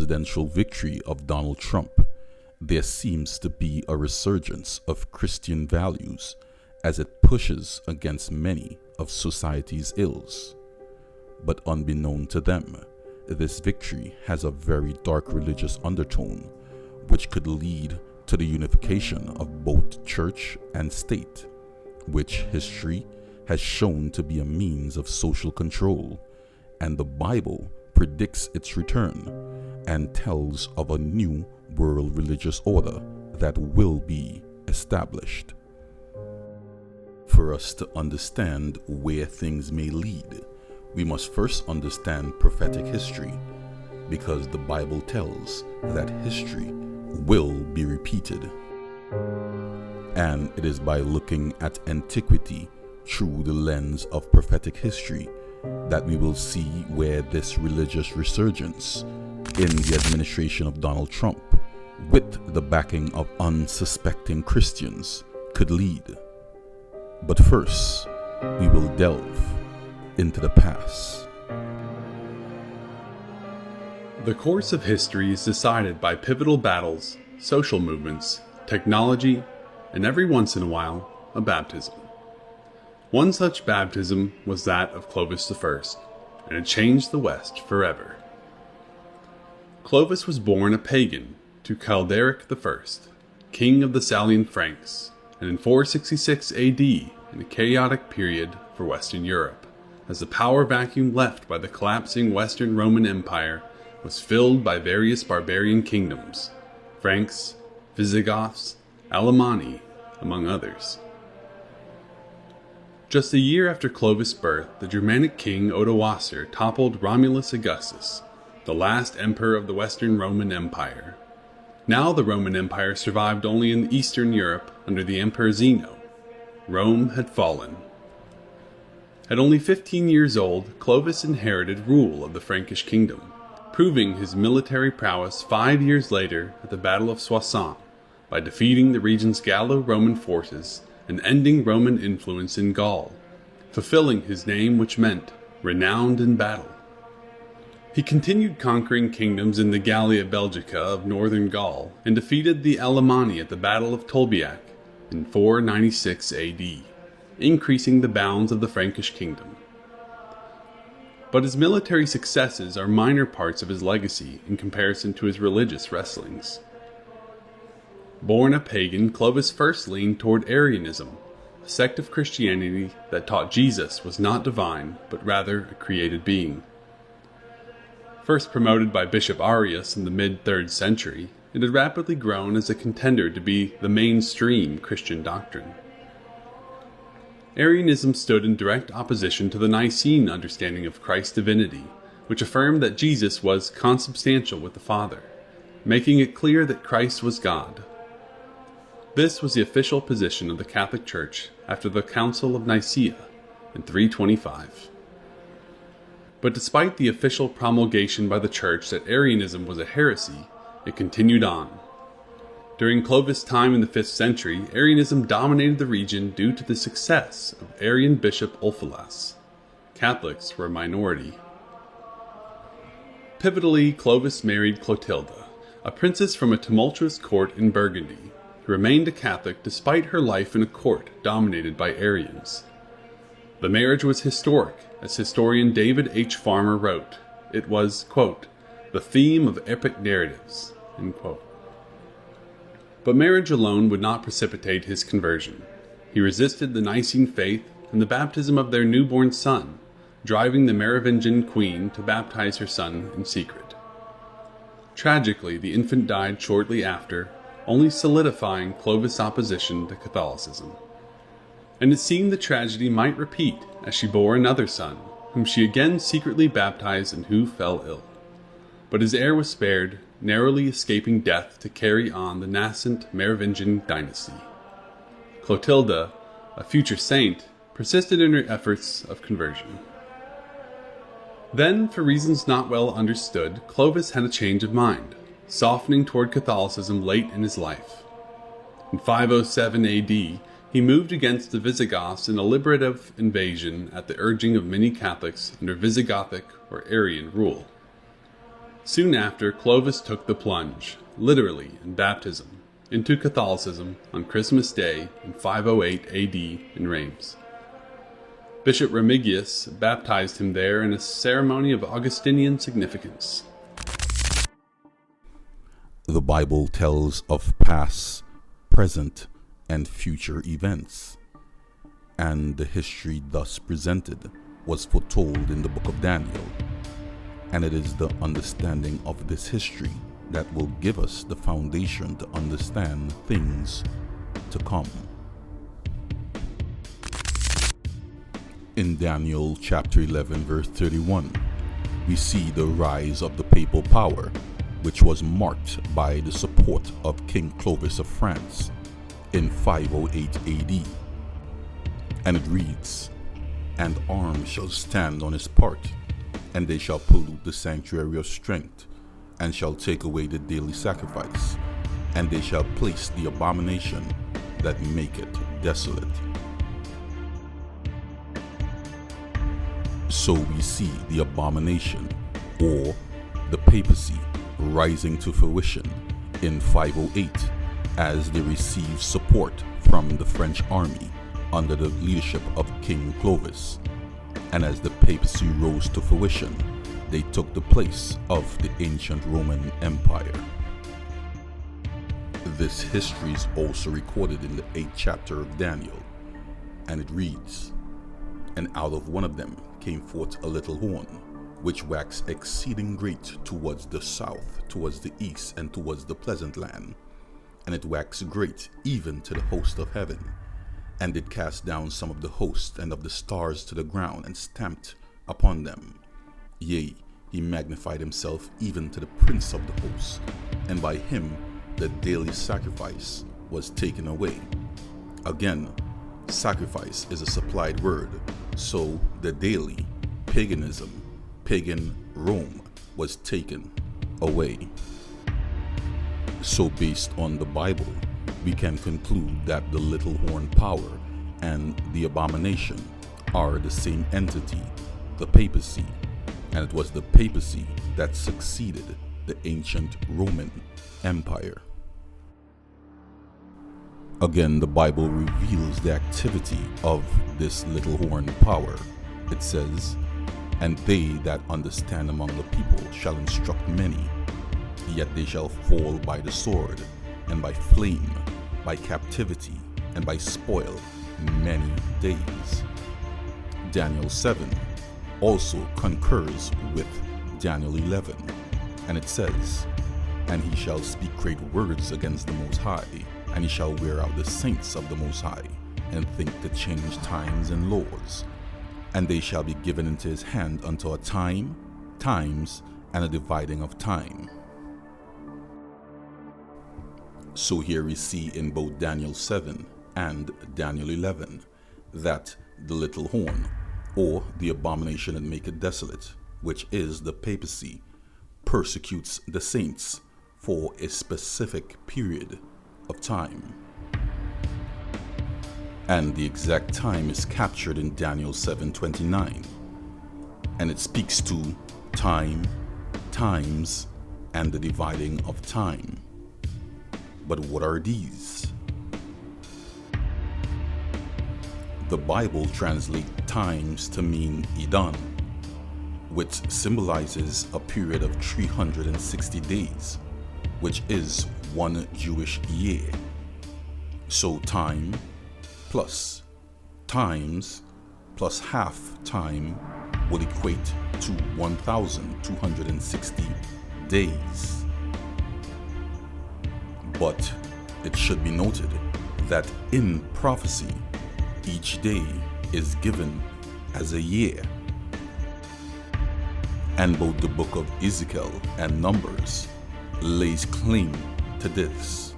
presidential victory of Donald Trump, there seems to be a resurgence of Christian values as it pushes against many of society's ills. But unbeknown to them, this victory has a very dark religious undertone, which could lead to the unification of both church and state, which history has shown to be a means of social control, and the Bible predicts its return and tells of a new world religious order that will be established. For us to understand where things may lead, we must first understand prophetic history, because the Bible tells that history will be repeated. And it is by looking at antiquity through the lens of prophetic history that we will see where this religious resurgence in the administration of Donald Trump, with the backing of unsuspecting Christians, could lead. But first, we will delve into the past. The course of history is decided by pivotal battles, social movements, technology, and every once in a while, a baptism. One such baptism was that of Clovis I, and it changed the West forever. Clovis was born a pagan to Childeric I, king of the Salian Franks, and in 466 AD, in a chaotic period for Western Europe, as the power vacuum left by the collapsing Western Roman Empire was filled by various barbarian kingdoms, Franks, Visigoths, Alemanni, among others. Just a year after Clovis' birth, the Germanic king Odoacer toppled Romulus Augustus, the last emperor of the Western Roman Empire. Now the Roman Empire survived only in Eastern Europe under the Emperor Zeno. Rome had fallen. At only 15 years old, Clovis inherited rule of the Frankish kingdom, proving his military prowess 5 years later at the Battle of Soissons by defeating the region's Gallo-Roman forces and ending Roman influence in Gaul, fulfilling his name, which meant renowned in battle. He continued conquering kingdoms in the Gallia Belgica of northern Gaul and defeated the Alemanni at the Battle of Tolbiac in 496 AD, increasing the bounds of the Frankish kingdom. But his military successes are minor parts of his legacy in comparison to his religious wrestlings. Born a pagan, Clovis first leaned toward Arianism, a sect of Christianity that taught Jesus was not divine, but rather a created being. First promoted by Bishop Arius in the mid-3rd century, it had rapidly grown as a contender to be the mainstream Christian doctrine. Arianism stood in direct opposition to the Nicene understanding of Christ's divinity, which affirmed that Jesus was consubstantial with the Father, making it clear that Christ was God. This was the official position of the Catholic Church after the Council of Nicaea in 325. But despite the official promulgation by the Church that Arianism was a heresy, it continued on. During Clovis' time in the 5th century, Arianism dominated the region due to the success of Arian Bishop Ulfilas. Catholics were a minority. Pivotally, Clovis married Clotilda, a princess from a tumultuous court in Burgundy, who remained a Catholic despite her life in a court dominated by Arians. The marriage was historic, as historian David H. Farmer wrote. It was, quote, the theme of epic narratives, end quote. But marriage alone would not precipitate his conversion. He resisted the Nicene faith and the baptism of their newborn son, driving the Merovingian queen to baptize her son in secret. Tragically, the infant died shortly after, only solidifying Clovis' opposition to Catholicism. And it seemed the tragedy might repeat as she bore another son, whom she again secretly baptized and who fell ill. But his heir was spared, narrowly escaping death to carry on the nascent Merovingian dynasty. Clotilda, a future saint, persisted in her efforts of conversion. Then, for reasons not well understood, Clovis had a change of mind, softening toward Catholicism late in his life. In 507 AD, he moved against the Visigoths in a liberative invasion at the urging of many Catholics under Visigothic or Arian rule. Soon after, Clovis took the plunge, literally in baptism, into Catholicism on Christmas Day in 508 AD in Reims. Bishop Remigius baptized him there in a ceremony of Augustinian significance. The Bible tells of past, present, and future events, and the history thus presented was foretold in the book of Daniel, and it is the understanding of this history that will give us the foundation to understand things to come. In Daniel chapter 11 verse 31, we see the rise of the papal power, which was marked by the support of King Clovis of France in 508 AD. And it reads, "And arms shall stand on his part, and they shall pollute the sanctuary of strength, and shall take away the daily sacrifice, and they shall place the abomination that maketh desolate." So we see the abomination, or the papacy, rising to fruition in 508 as they received support from the French army under the leadership of King Clovis. And as the papacy rose to fruition, they took the place of the ancient Roman Empire. This history is also recorded in the 8th chapter of Daniel, and it reads, "And out of one of them came forth a little horn, which waxed exceeding great towards the south, towards the east, and towards the pleasant land. And it waxed great even to the host of heaven, and did cast down some of the host and of the stars to the ground, and stamped upon them. Yea, he magnified himself even to the prince of the host, and by him the daily sacrifice was taken away." Again, sacrifice is a supplied word, so the daily paganism, pagan Rome, was taken away. So based on the Bible, we can conclude that the little horn power and the abomination are the same entity, the papacy, and it was the papacy that succeeded the ancient Roman Empire. Again, the Bible reveals the activity of this little horn power. It says, "And they that understand among the people shall instruct many, yet they shall fall by the sword, and by flame, by captivity, and by spoil many days." Daniel 7 also concurs with Daniel 11, and it says, "And he shall speak great words against the Most High, and he shall wear out the saints of the Most High, and think to change times and laws. And they shall be given into his hand unto a time, times, and a dividing of time." So here we see in both Daniel 7 and Daniel 11 that the little horn, or the abomination that maketh desolate, which is the papacy, persecutes the saints for a specific period of time. And the exact time is captured in Daniel 7:29, and it speaks to time, times, and the dividing of time. But what are these? The Bible translates times to mean Edon, which symbolizes a period of 360 days, which is one Jewish year. So time plus times plus half time would equate to 1,260 days. But it should be noted that in prophecy, each day is given as a year. And both the book of Ezekiel and Numbers lays claim to this.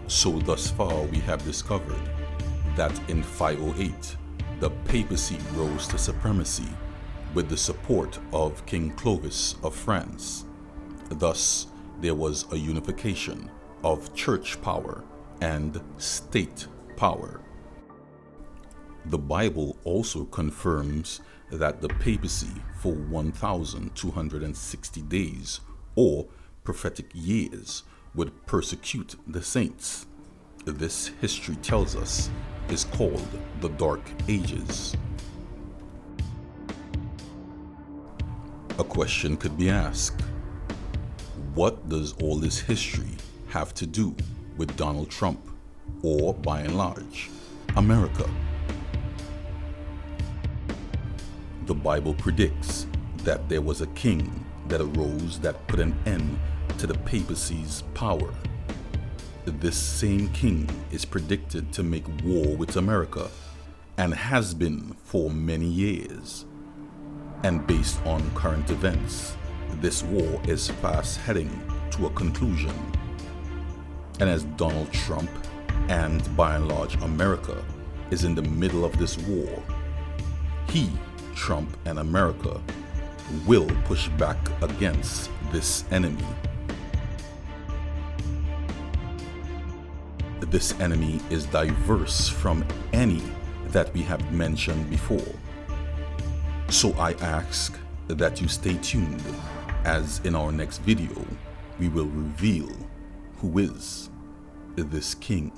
So thus far we have discovered that in 508 the papacy rose to supremacy with the support of King Clovis of France. Thus there was a unification of church power and state power. The Bible also confirms that the papacy for 1,260 days, or prophetic years, would persecute the saints. This, history tells us, is called the Dark Ages. A question could be asked: what does all this history have to do with Donald Trump, or by and large, America? The Bible predicts that there was a king that arose that put an end to the papacy's power. This same king is predicted to make war with America, and has been for many years. And based on current events, this war is fast heading to a conclusion. And as Donald Trump, and by and large America, is in the middle of this war, he, Trump and America, will push back against this enemy. This enemy is diverse from any that we have mentioned before. So I ask that you stay tuned, as in our next video we will reveal who is this king.